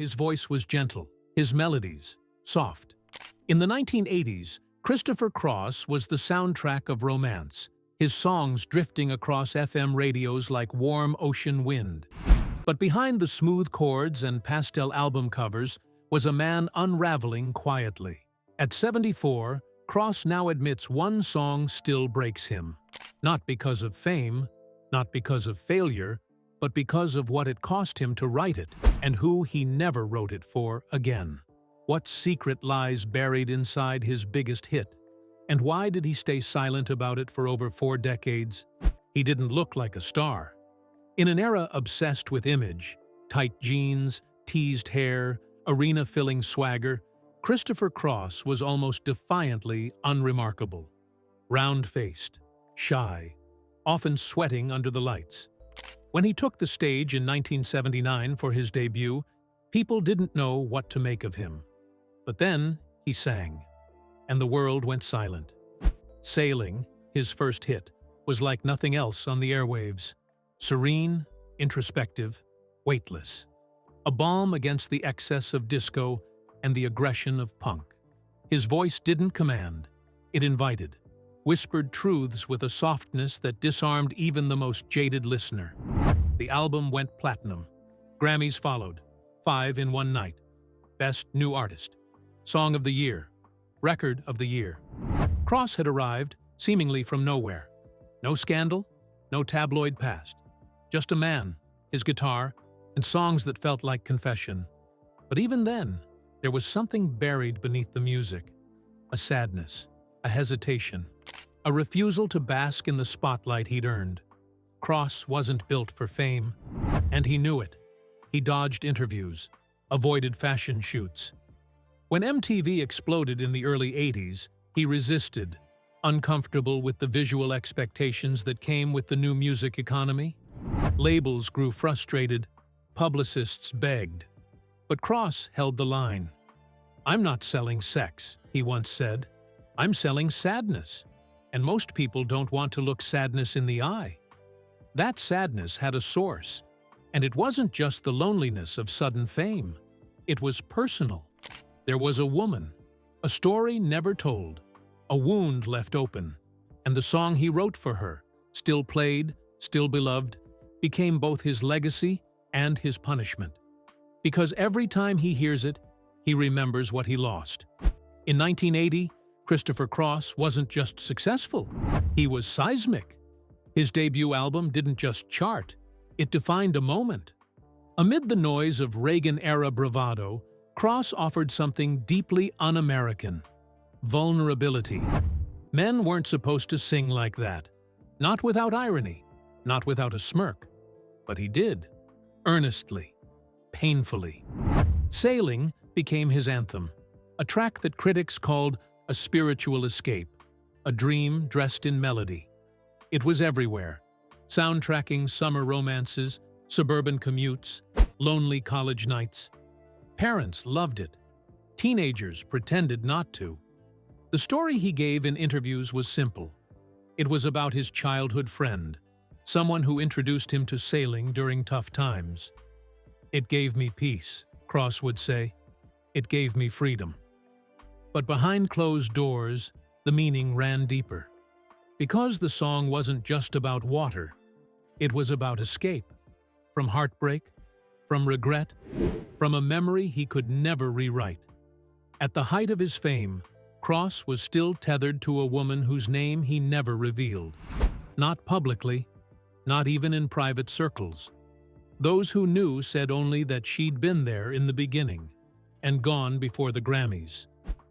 His voice was gentle, his melodies soft. In the 1980s, Christopher Cross was the soundtrack of romance, his songs drifting across FM radios like warm ocean wind. But behind the smooth chords and pastel album covers was a man unraveling quietly. At 74, Cross now admits one song still breaks him. Not because of fame, not because of failure, but because of what it cost him to write it, and who he never wrote it for again. What secret lies buried inside his biggest hit? And why did he stay silent about it for over 4 decades? He didn't look like a star. In an era obsessed with image, tight jeans, teased hair, arena-filling swagger, Christopher Cross was almost defiantly unremarkable. Round-faced, shy, often sweating under the lights. When he took the stage in 1979 for his debut, people didn't know what to make of him. But then he sang, and the world went silent. Sailing, his first hit, was like nothing else on the airwaves. Serene, introspective, weightless. A balm against the excess of disco and the aggression of punk. His voice didn't command, it invited, whispered truths with a softness that disarmed even the most jaded listener. The album went platinum. Grammys followed, 5 in one night. Best New Artist, Song of the Year, Record of the Year. Cross had arrived, seemingly from nowhere. No scandal, no tabloid past. Just a man, his guitar, and songs that felt like confession. But even then, there was something buried beneath the music. A sadness, a hesitation, a refusal to bask in the spotlight he'd earned. Cross wasn't built for fame, and he knew it. He dodged interviews, avoided fashion shoots. When MTV exploded in the early 80s, he resisted, uncomfortable with the visual expectations that came with the new music economy. Labels grew frustrated, publicists begged. But Cross held the line. "I'm not selling sex," he once said. "I'm selling sadness. And most people don't want to look sadness in the eye." That sadness had a source, and it wasn't just the loneliness of sudden fame. It was personal. There was a woman, a story never told, a wound left open, and the song he wrote for her, still played, still beloved, became both his legacy and his punishment. Because every time he hears it, he remembers what he lost. In 1980, Christopher Cross wasn't just successful, he was seismic. His debut album didn't just chart, it defined a moment. Amid the noise of Reagan-era bravado, Cross offered something deeply un-American: vulnerability. Men weren't supposed to sing like that. Not without irony, not without a smirk. But he did, earnestly, painfully. Sailing became his anthem, a track that critics called a spiritual escape, a dream dressed in melody. It was everywhere, soundtracking summer romances, suburban commutes, lonely college nights. Parents loved it. Teenagers pretended not to. The story he gave in interviews was simple. It was about his childhood friend, someone who introduced him to sailing during tough times. "It gave me peace," Cross would say. "It gave me freedom." But behind closed doors, the meaning ran deeper. Because the song wasn't just about water, it was about escape. From heartbreak, from regret, from a memory he could never rewrite. At the height of his fame, Cross was still tethered to a woman whose name he never revealed. Not publicly, not even in private circles. Those who knew said only that she'd been there in the beginning, and gone before the Grammys.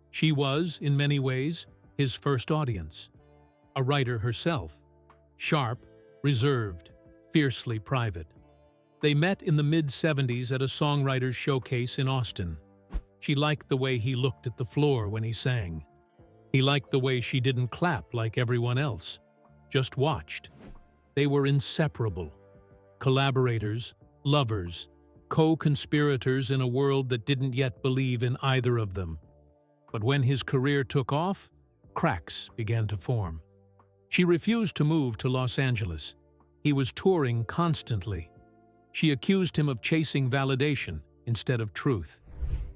She was, in many ways, his first audience. A writer herself, sharp, reserved, fiercely private. They met in the mid-70s at a songwriters' showcase in Austin. She liked the way he looked at the floor when he sang. He liked the way she didn't clap like everyone else, just watched. They were inseparable. Collaborators, lovers, co-conspirators in a world that didn't yet believe in either of them. But when his career took off, cracks began to form. She refused to move to Los Angeles. He was touring constantly. She accused him of chasing validation instead of truth.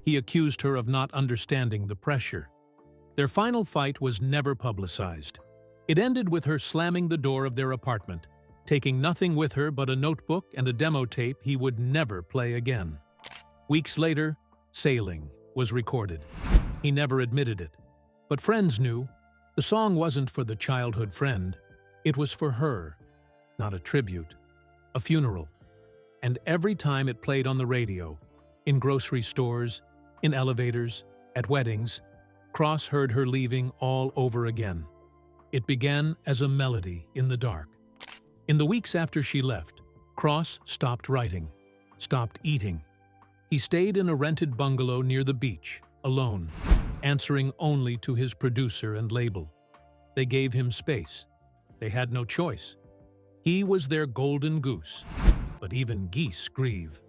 He accused her of not understanding the pressure. Their final fight was never publicized. It ended with her slamming the door of their apartment, taking nothing with her but a notebook and a demo tape he would never play again. Weeks later, Sailing was recorded. He never admitted it. But friends knew. The song wasn't for the childhood friend. It was for her. Not a tribute. A funeral. And every time it played on the radio, in grocery stores, in elevators, at weddings, Cross heard her leaving all over again. It began as a melody in the dark. In the weeks after she left, Cross stopped writing, stopped eating. He stayed in a rented bungalow near the beach, alone, answering only to his producer and label. They gave him space. They had no choice. He was their golden goose, but even geese grieve.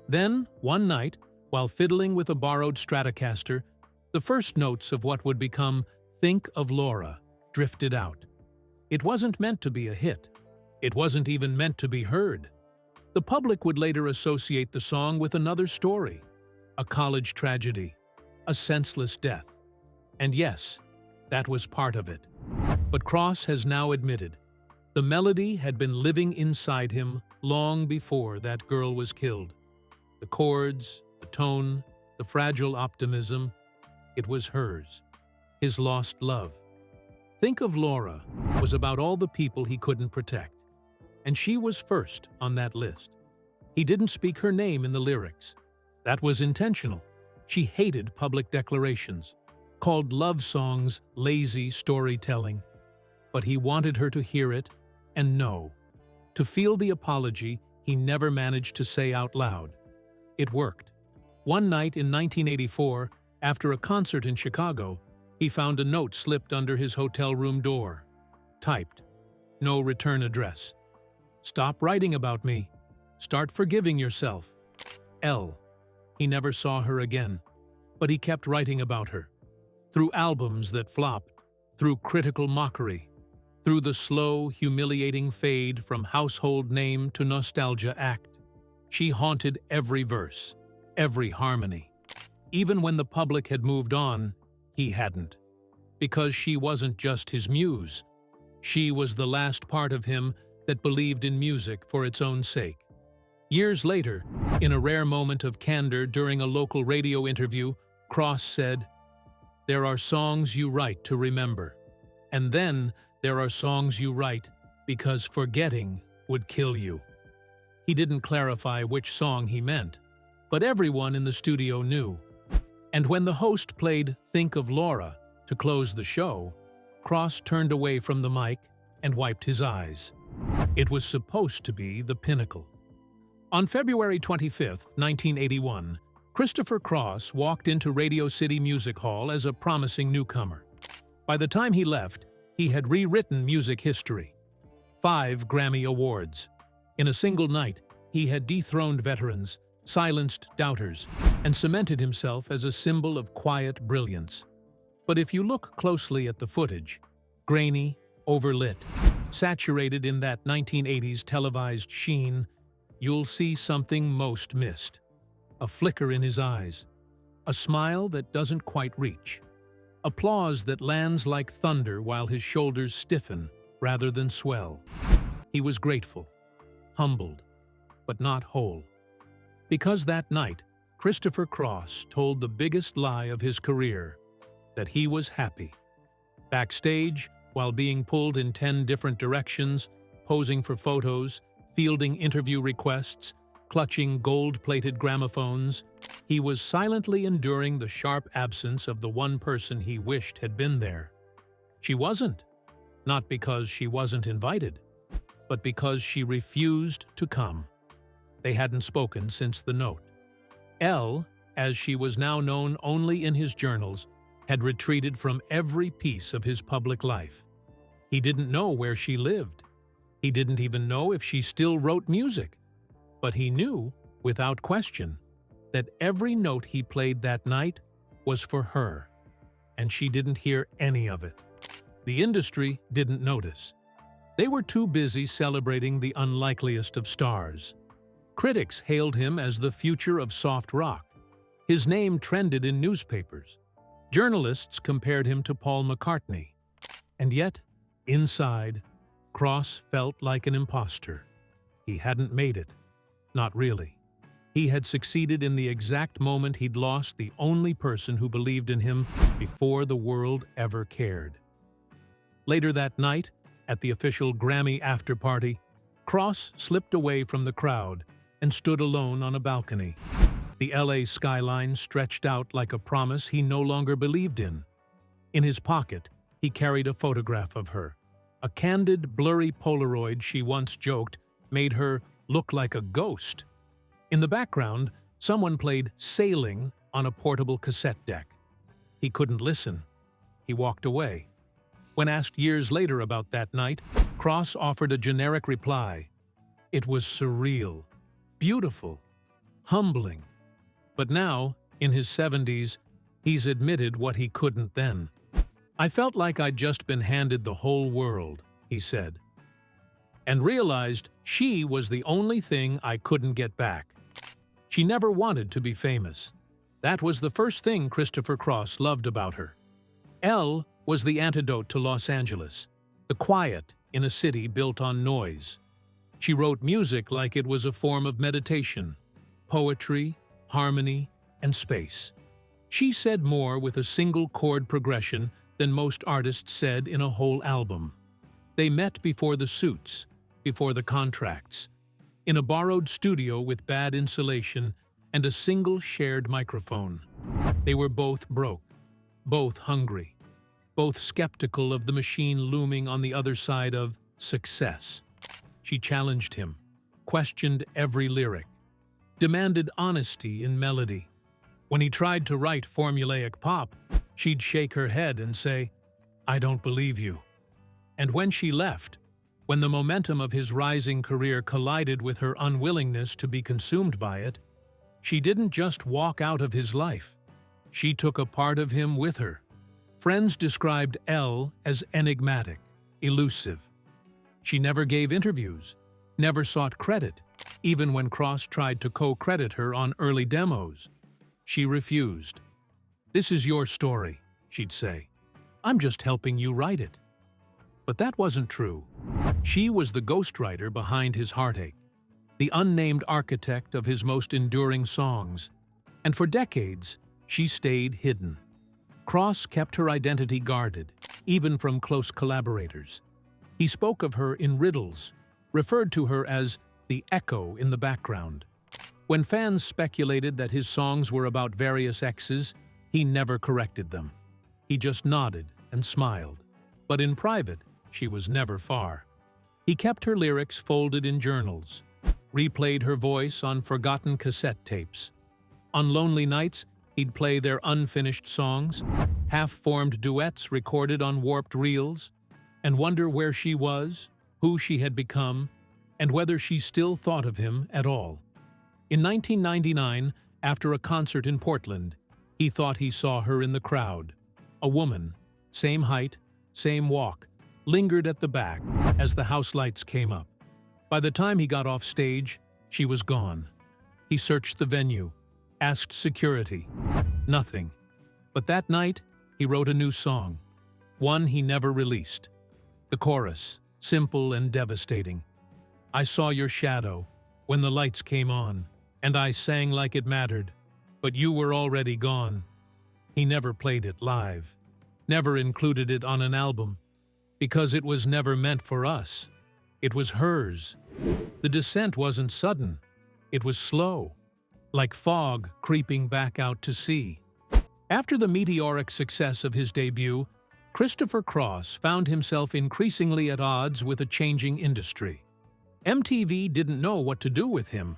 Then, one night, while fiddling with a borrowed Stratocaster, the first notes of what would become Think of Laura drifted out. It wasn't meant to be a hit. It wasn't even meant to be heard. The public would later associate the song with another story, a college tragedy, a senseless death. And yes, that was part of it. But Cross has now admitted, the melody had been living inside him long before that girl was killed. The chords, the tone, the fragile optimism, it was hers, his lost love. Think of Laura was about all the people he couldn't protect, and she was first on that list. He didn't speak her name in the lyrics. That was intentional. She hated public declarations, called love songs lazy storytelling. But he wanted her to hear it and know, to feel the apology he never managed to say out loud. It worked. One night in 1984, after a concert in Chicago, he found a note slipped under his hotel room door. Typed, "No return address. Stop writing about me. Start forgiving yourself. L." He never saw her again, but he kept writing about her. Through albums that flopped, through critical mockery, through the slow, humiliating fade from household name to nostalgia act, she haunted every verse, every harmony. Even when the public had moved on, he hadn't. Because she wasn't just his muse. She was the last part of him that believed in music for its own sake. Years later, in a rare moment of candor during a local radio interview, Cross said, "There are songs you write to remember. And then there are songs you write because forgetting would kill you." He didn't clarify which song he meant, but everyone in the studio knew. And when the host played Think of Laura to close the show, Cross turned away from the mic and wiped his eyes. It was supposed to be the pinnacle. On February 25, 1981, Christopher Cross walked into Radio City Music Hall as a promising newcomer. By the time he left, he had rewritten music history. 5 Grammy Awards. In a single night, he had dethroned veterans, silenced doubters, and cemented himself as a symbol of quiet brilliance. But if you look closely at the footage, grainy, overlit, saturated in that 1980s televised sheen, you'll see something most missed. A flicker in his eyes, a smile that doesn't quite reach, applause that lands like thunder while his shoulders stiffen rather than swell. He was grateful, humbled, but not whole. Because that night, Christopher Cross told the biggest lie of his career, that he was happy. Backstage, while being pulled in 10 different directions, posing for photos, fielding interview requests, clutching gold-plated gramophones, he was silently enduring the sharp absence of the one person he wished had been there. She wasn't. Not because she wasn't invited, but because she refused to come. They hadn't spoken since the note. L, as she was now known only in his journals, had retreated from every piece of his public life. He didn't know where she lived. He didn't even know if she still wrote music. But he knew, without question, that every note he played that night was for her, and she didn't hear any of it. The industry didn't notice. They were too busy celebrating the unlikeliest of stars. Critics hailed him as the future of soft rock. His name trended in newspapers. Journalists compared him to Paul McCartney. And yet, inside, Cross felt like an imposter. He hadn't made it. Not really. He had succeeded in the exact moment he'd lost the only person who believed in him before the world ever cared. Later that night, at the official Grammy after-party, Cross slipped away from the crowd and stood alone on a balcony. The LA skyline stretched out like a promise he no longer believed in. In his pocket, he carried a photograph of her. A candid, blurry Polaroid, she once joked, made her look like a ghost. In the background, someone played Sailing on a portable cassette deck. He couldn't listen. He walked away. When asked years later about that night, Cross offered a generic reply. It was surreal, beautiful, humbling. But now, in his 70s, he's admitted what he couldn't then. I felt like I'd just been handed the whole world, he said, and realized she was the only thing I couldn't get back. She never wanted to be famous. That was the first thing Christopher Cross loved about her. Elle was the antidote to Los Angeles, the quiet in a city built on noise. She wrote music like it was a form of meditation, poetry, harmony, and space. She said more with a single chord progression than most artists said in a whole album. They met before the suits, before the contracts, in a borrowed studio with bad insulation and a single shared microphone. They were both broke, both hungry, both skeptical of the machine looming on the other side of success. She challenged him, questioned every lyric, demanded honesty in melody. When he tried to write formulaic pop, she'd shake her head and say, "I don't believe you." And when she left, when the momentum of his rising career collided with her unwillingness to be consumed by it, she didn't just walk out of his life. She took a part of him with her. Friends described Elle as enigmatic, elusive. She never gave interviews, never sought credit, even when Cross tried to co-credit her on early demos. She refused. "This is your story," she'd say. "I'm just helping you write it." But that wasn't true. She was the ghostwriter behind his heartache, the unnamed architect of his most enduring songs. And for decades, she stayed hidden. Cross kept her identity guarded, even from close collaborators. He spoke of her in riddles, referred to her as the echo in the background. When fans speculated that his songs were about various exes, he never corrected them. He just nodded and smiled. But in private, she was never far. He kept her lyrics folded in journals, replayed her voice on forgotten cassette tapes. On lonely nights, he'd play their unfinished songs, half-formed duets recorded on warped reels, and wonder where she was, who she had become, and whether she still thought of him at all. In 1999, after a concert in Portland, he thought he saw her in the crowd. A woman, same height, same walk, lingered at the back as the house lights came up. By the time he got off stage, she was gone. He searched the venue, asked security. Nothing. But that night, he wrote a new song, one he never released. The chorus, simple and devastating. "I saw your shadow when the lights came on, and I sang like it mattered, but you were already gone." He never played it live, never included it on an album, because it was never meant for us. It was hers. The descent wasn't sudden. It was slow, like fog creeping back out to sea. After the meteoric success of his debut, Christopher Cross found himself increasingly at odds with a changing industry. MTV didn't know what to do with him.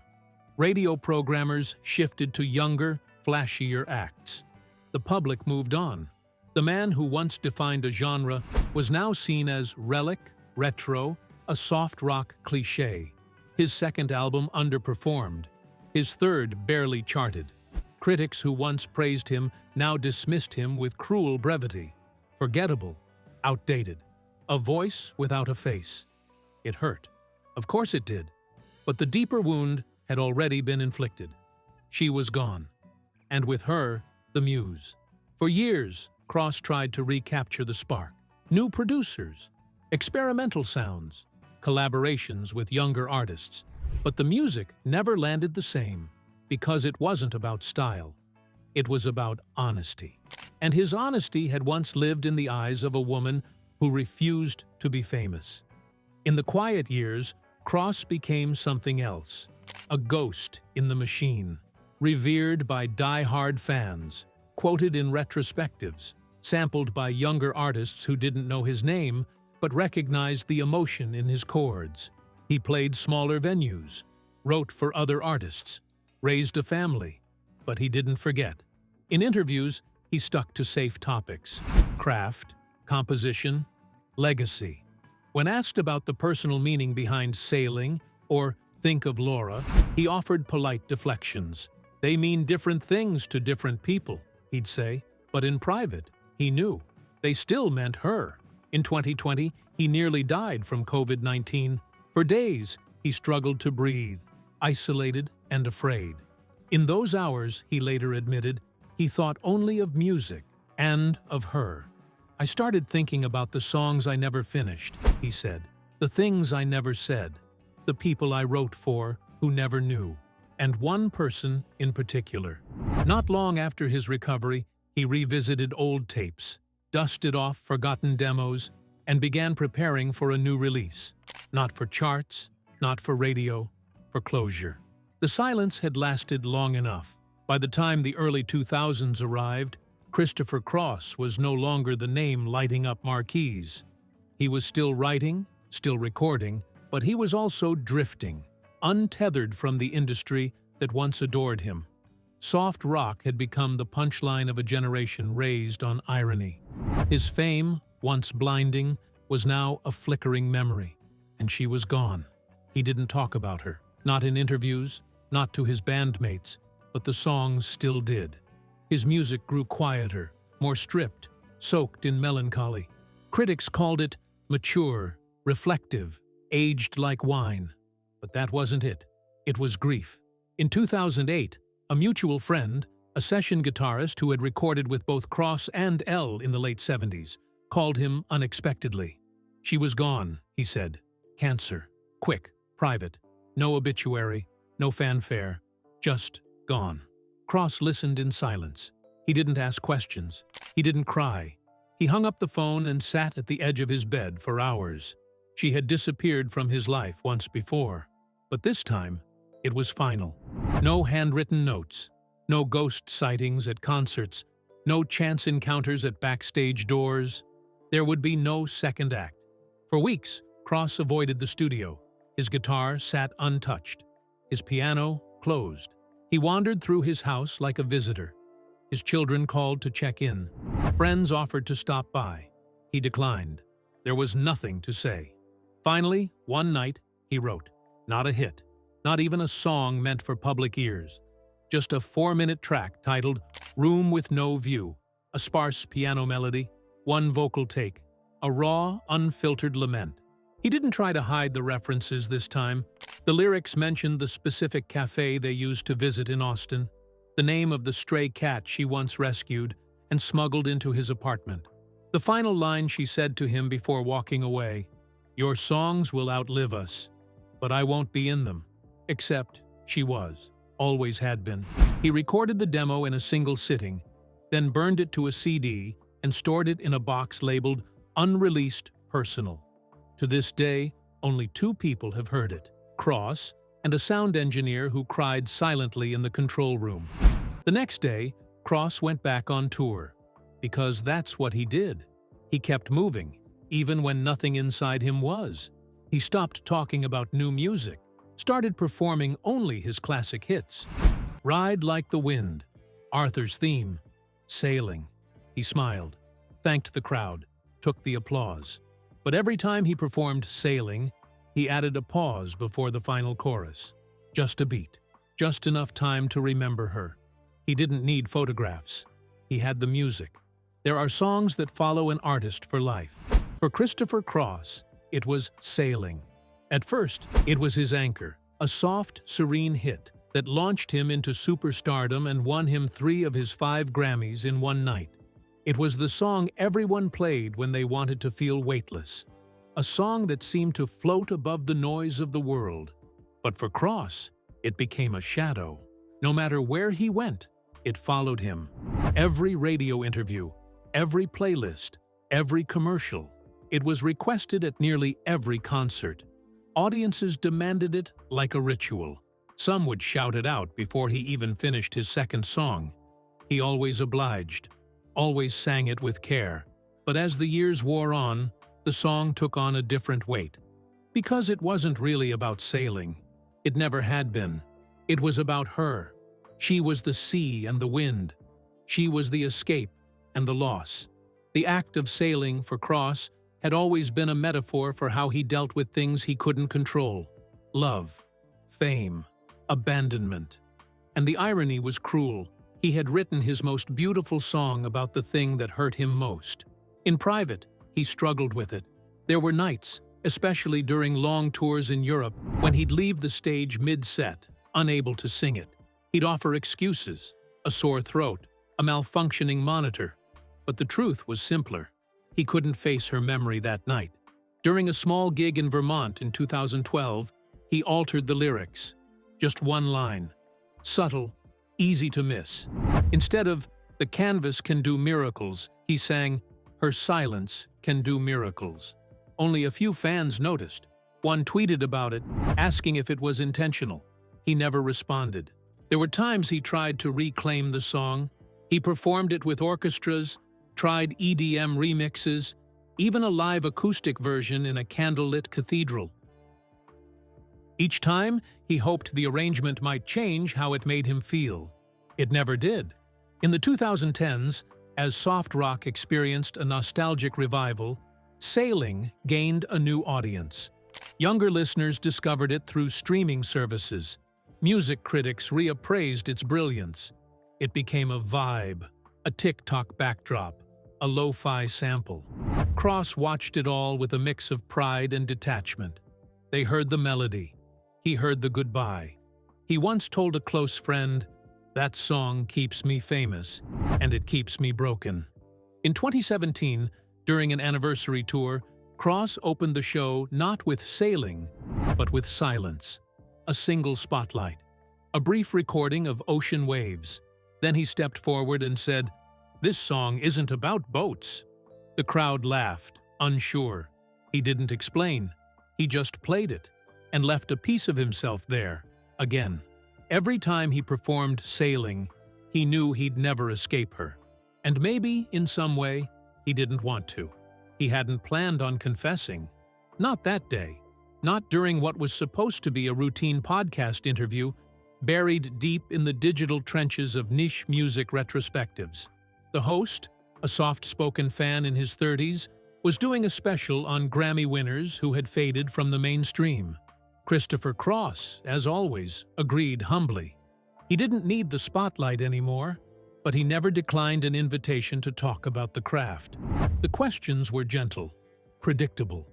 Radio programmers shifted to younger, flashier acts. The public moved on. The man who once defined a genre was now seen as relic, retro, a soft rock cliché. His second album underperformed. His third barely charted. Critics who once praised him now dismissed him with cruel brevity. Forgettable, outdated, a voice without a face. It hurt. Of course it did. But the deeper wound had already been inflicted. She was gone, and with her, the muse. For years, Cross tried to recapture the spark. New producers, experimental sounds, collaborations with younger artists. But the music never landed the same, because it wasn't about style. It was about honesty. And his honesty had once lived in the eyes of a woman who refused to be famous. In the quiet years, Cross became something else, a ghost in the machine, revered by die-hard fans, quoted in retrospectives, sampled by younger artists who didn't know his name but recognized the emotion in his chords. He played smaller venues, wrote for other artists, raised a family, but he didn't forget. In interviews, he stuck to safe topics: craft, composition, legacy. When asked about the personal meaning behind Sailing or Think of Laura, he offered polite deflections. They mean different things to different people, he'd say, but in private, he knew. They still meant her. In 2020, he nearly died from COVID-19. For days, he struggled to breathe, isolated and afraid. In those hours, he later admitted, he thought only of music and of her. "I started thinking about the songs I never finished," he said, "the things I never said, the people I wrote for who never knew, and one person in particular." Not long after his recovery, he revisited old tapes, dusted off forgotten demos, and began preparing for a new release. Not for charts, not for radio, for closure. The silence had lasted long enough. By the time the early 2000s arrived, Christopher Cross was no longer the name lighting up marquees. He was still writing, still recording, but he was also drifting, untethered from the industry that once adored him. Soft rock had become the punchline of a generation raised on irony. His fame, once blinding, was now a flickering memory, and she was gone. He didn't talk about her, not in interviews, not to his bandmates, but the songs still did. His music grew quieter, more stripped, soaked in melancholy. Critics called it mature, reflective, aged like wine. But that wasn't it. It was grief. In 2008, a mutual friend, a session guitarist who had recorded with both Cross and Elle in the late 70s, called him unexpectedly. "She was gone," he said. "Cancer. Quick, private. No obituary, no fanfare. Just gone." Cross listened in silence. He didn't ask questions. He didn't cry. He hung up the phone and sat at the edge of his bed for hours. She had disappeared from his life once before, but this time, it was final. No handwritten notes, no ghost sightings at concerts, no chance encounters at backstage doors. There would be no second act. For weeks, Cross avoided the studio. His guitar sat untouched. His piano closed. He wandered through his house like a visitor. His children called to check in. Friends offered to stop by. He declined. There was nothing to say. Finally, one night, he wrote. Not a hit. Not even a song meant for public ears. Just a 4-minute track titled Room with No View. A sparse piano melody, one vocal take, a raw, unfiltered lament. He didn't try to hide the references this time. The lyrics mentioned the specific cafe they used to visit in Austin, the name of the stray cat she once rescued and smuggled into his apartment. The final line she said to him before walking away, "Your songs will outlive us, but I won't be in them." Except she was, always had been. He recorded the demo in a single sitting, then burned it to a CD and stored it in a box labeled Unreleased Personal. To this day, only 2 people have heard it, Cross and a sound engineer who cried silently in the control room. The next day, Cross went back on tour, because that's what he did. He kept moving, even when nothing inside him was. He stopped talking about new music, started performing only his classic hits. Ride Like the Wind, Arthur's theme, Sailing. He smiled, thanked the crowd, took the applause. But every time he performed Sailing, he added a pause before the final chorus. Just a beat, just enough time to remember her. He didn't need photographs. He had the music. There are songs that follow an artist for life. For Christopher Cross, it was Sailing. At first, it was his anchor, a soft, serene hit that launched him into superstardom and won him 3 of his 5 Grammys in one night. It was the song everyone played when they wanted to feel weightless, a song that seemed to float above the noise of the world. But for Cross, it became a shadow. No matter where he went, it followed him. Every radio interview, every playlist, every commercial. It was requested at nearly every concert. Audiences demanded it like a ritual. Some would shout it out before he even finished his second song. He always obliged, always sang it with care. But as the years wore on, the song took on a different weight. Because it wasn't really about sailing. It never had been. It was about her. She was the sea and the wind. She was the escape and the loss. The act of sailing for Cross had always been a metaphor for how he dealt with things he couldn't control. Love, fame, abandonment. And the irony was cruel. He had written his most beautiful song about the thing that hurt him most. In private, he struggled with it. There were nights, especially during long tours in Europe, when he'd leave the stage mid-set, unable to sing it. He'd offer excuses, a sore throat, a malfunctioning monitor. But the truth was simpler. He couldn't face her memory that night. During a small gig in Vermont in 2012, he altered the lyrics. Just one line. Subtle, easy to miss. Instead of, "The canvas can do miracles," he sang, "Her silence can do miracles." Only a few fans noticed. One tweeted about it, asking if it was intentional. He never responded. There were times he tried to reclaim the song. He performed it with orchestras, tried EDM remixes, even a live acoustic version in a candlelit cathedral. Each time, he hoped the arrangement might change how it made him feel. It never did. In the 2010s, as soft rock experienced a nostalgic revival, Sailing gained a new audience. Younger listeners discovered it through streaming services. Music critics reappraised its brilliance. It became a vibe, a TikTok backdrop, a lo-fi sample. Cross watched it all with a mix of pride and detachment. They heard the melody. He heard the goodbye. He once told a close friend, "That song keeps me famous, and it keeps me broken." In 2017, during an anniversary tour, Cross opened the show not with Sailing, but with Silence. A single spotlight. A brief recording of ocean waves. Then he stepped forward and said, "This song isn't about boats." The crowd laughed, unsure. He didn't explain. He just played it, and left a piece of himself there, again. Every time he performed Sailing, he knew he'd never escape her. And maybe, in some way, he didn't want to. He hadn't planned on confessing. Not that day. Not during what was supposed to be a routine podcast interview, buried deep in the digital trenches of niche music retrospectives. The host, a soft-spoken fan in his 30s, was doing a special on Grammy winners who had faded from the mainstream. Christopher Cross, as always, agreed humbly. He didn't need the spotlight anymore, but he never declined an invitation to talk about the craft. The questions were gentle, predictable.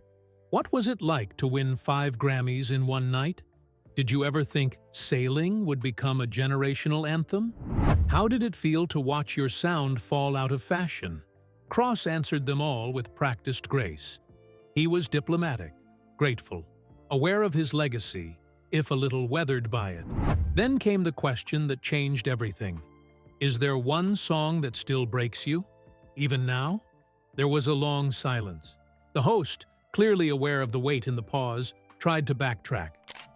What was it like to win 5 Grammys in one night? Did you ever think Sailing would become a generational anthem? How did it feel to watch your sound fall out of fashion? Cross answered them all with practiced grace. He was diplomatic, grateful, aware of his legacy, if a little weathered by it. Then came the question that changed everything. Is there one song that still breaks you? Even now? There was a long silence. The host, clearly aware of the weight in the pause, tried to backtrack.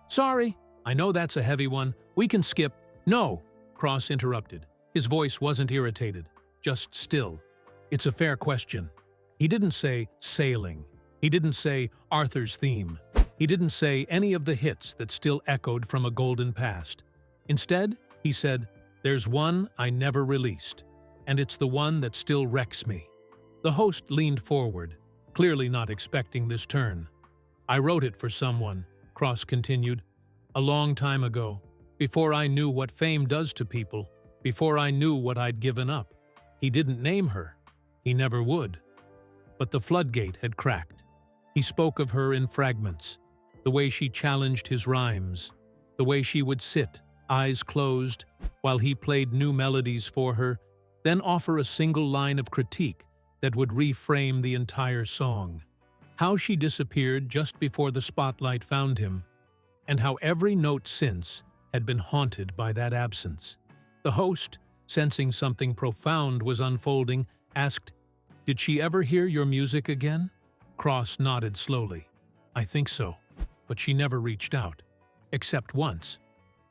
"Sorry, I know that's a heavy one. We can skip." "No," Cross interrupted. His voice wasn't irritated, just still. "It's a fair question." He didn't say Sailing. He didn't say Arthur's Theme. He didn't say any of the hits that still echoed from a golden past. Instead, he said, "There's one I never released, and it's the one that still wrecks me." The host leaned forward, clearly not expecting this turn. "I wrote it for someone," Cross continued, "a long time ago, before I knew what fame does to people, before I knew what I'd given up." He didn't name her. He never would. But the floodgate had cracked. He spoke of her in fragments, the way she challenged his rhymes, The way she would sit, eyes closed, while he played new melodies for her, then offer a single line of critique that would reframe the entire song. How she disappeared just before the spotlight found him, and how every note since had been haunted by that absence. The host, sensing something profound was unfolding, asked, "Did she ever hear your music again?" Cross nodded slowly. "I think so, but she never reached out. Except once."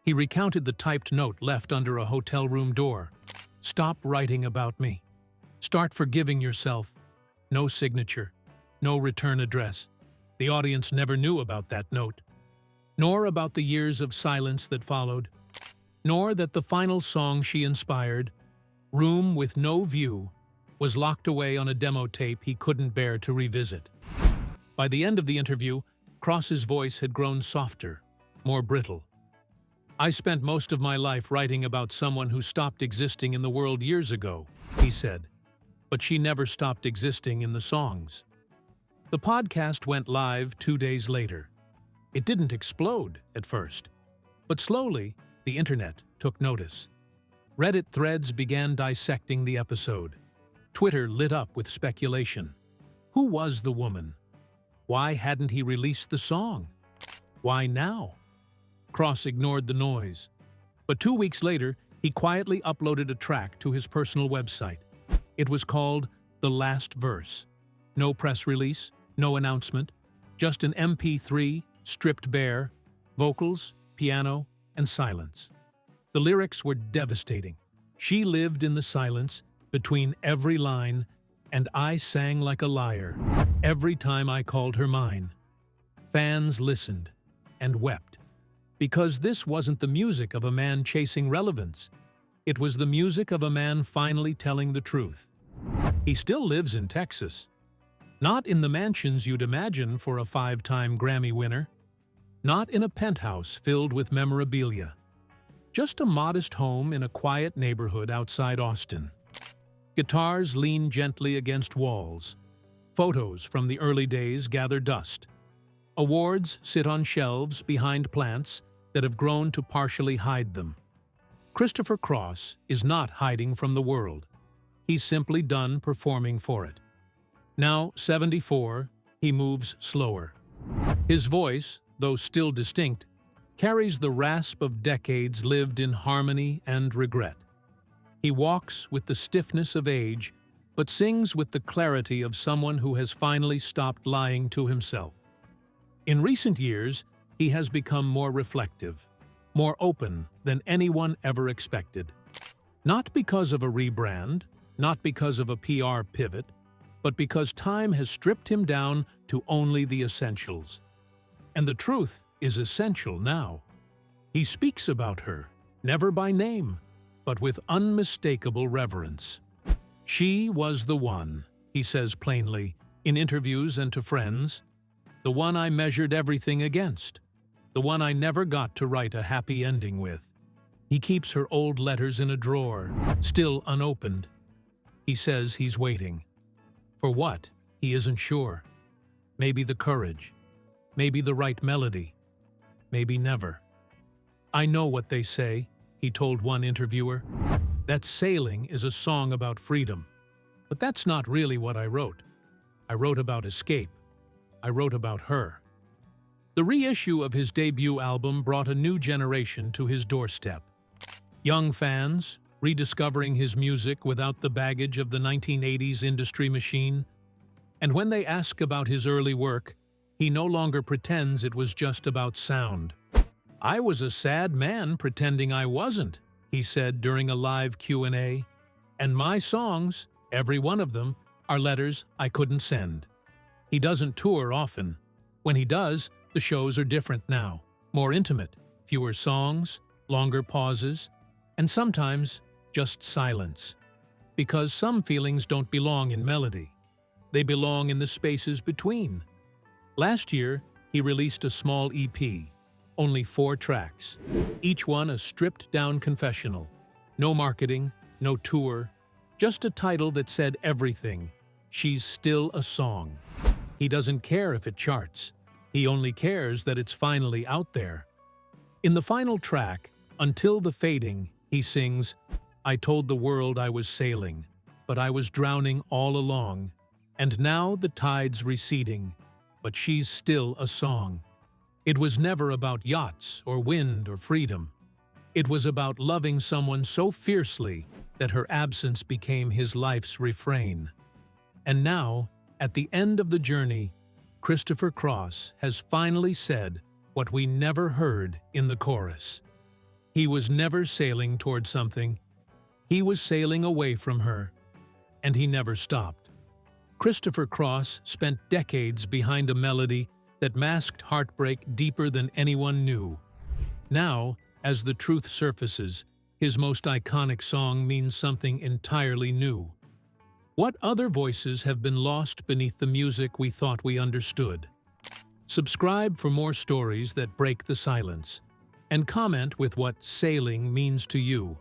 He recounted the typed note left under a hotel room door. "Stop writing about me. Start forgiving yourself." No signature, no return address. The audience never knew about that note, nor about the years of silence that followed, nor that the final song she inspired, "Room with No View," was locked away on a demo tape he couldn't bear to revisit. By the end of the interview, Cross's voice had grown softer, more brittle. "I spent most of my life writing about someone who stopped existing in the world years ago," he said, "but she never stopped existing in the songs." The podcast went live 2 days later. It didn't explode at first, but slowly the internet took notice. Reddit threads began dissecting the episode. Twitter lit up with speculation. Who was the woman? Why hadn't he released the song? Why now? Cross ignored the noise. But 2 weeks later, he quietly uploaded a track to his personal website. It was called The Last Verse. No press release, no announcement, just an MP3, stripped bare, vocals, piano, and silence. The lyrics were devastating. "She lived in the silence, between every line, and I sang like a liar, every time I called her mine." Fans listened and wept, because this wasn't the music of a man chasing relevance. It was the music of a man finally telling the truth. He still lives in Texas. Not in the mansions you'd imagine for a 5-time Grammy winner. Not in a penthouse filled with memorabilia. Just a modest home in a quiet neighborhood outside Austin. Guitars lean gently against walls. Photos from the early days gather dust. Awards sit on shelves behind plants that have grown to partially hide them. Christopher Cross is not hiding from the world. He's simply done performing for it. Now 74, he moves slower. His voice, though still distinct, carries the rasp of decades lived in harmony and regret. He walks with the stiffness of age, but sings with the clarity of someone who has finally stopped lying to himself. In recent years, he has become more reflective, more open than anyone ever expected. Not because of a rebrand, not because of a PR pivot, but because time has stripped him down to only the essentials. And the truth is essential now. He speaks about her, never by name, but with unmistakable reverence. "She was the one," he says plainly, in interviews and to friends. "The one I measured everything against. The one I never got to write a happy ending with." He keeps her old letters in a drawer, still unopened. He says he's waiting. For what? He isn't sure. Maybe the courage. Maybe the right melody. Maybe never. "I know what they say," he told one interviewer, "that sailing is a song about freedom. But that's not really what I wrote. I wrote about escape. I wrote about her." The reissue of his debut album brought a new generation to his doorstep. Young fans, rediscovering his music without the baggage of the 1980s industry machine. And when they ask about his early work, he no longer pretends it was just about sound. "I was a sad man pretending I wasn't," he said during a live Q&A. "And my songs, every one of them, are letters I couldn't send." He doesn't tour often. When he does, the shows are different now, more intimate, fewer songs, longer pauses, and sometimes just silence. Because some feelings don't belong in melody. They belong in the spaces between. Last year, he released a small EP, only 4 tracks, each one a stripped-down confessional. No marketing, no tour, just a title that said everything. She's still a song. He doesn't care if it charts. He only cares that it's finally out there. In the final track, Until the Fading, he sings, "I told the world I was sailing, but I was drowning all along, and now the tide's receding, but she's still a song." It was never about yachts or wind or freedom. It was about loving someone so fiercely that her absence became his life's refrain. And now, at the end of the journey, Christopher Cross has finally said what we never heard in the chorus. He was never sailing toward something. He was sailing away from her, and he never stopped. Christopher Cross spent decades behind a melody that masked heartbreak deeper than anyone knew. Now, as the truth surfaces, his most iconic song means something entirely new. What other voices have been lost beneath the music we thought we understood? Subscribe for more stories that break the silence, and comment with what sailing means to you.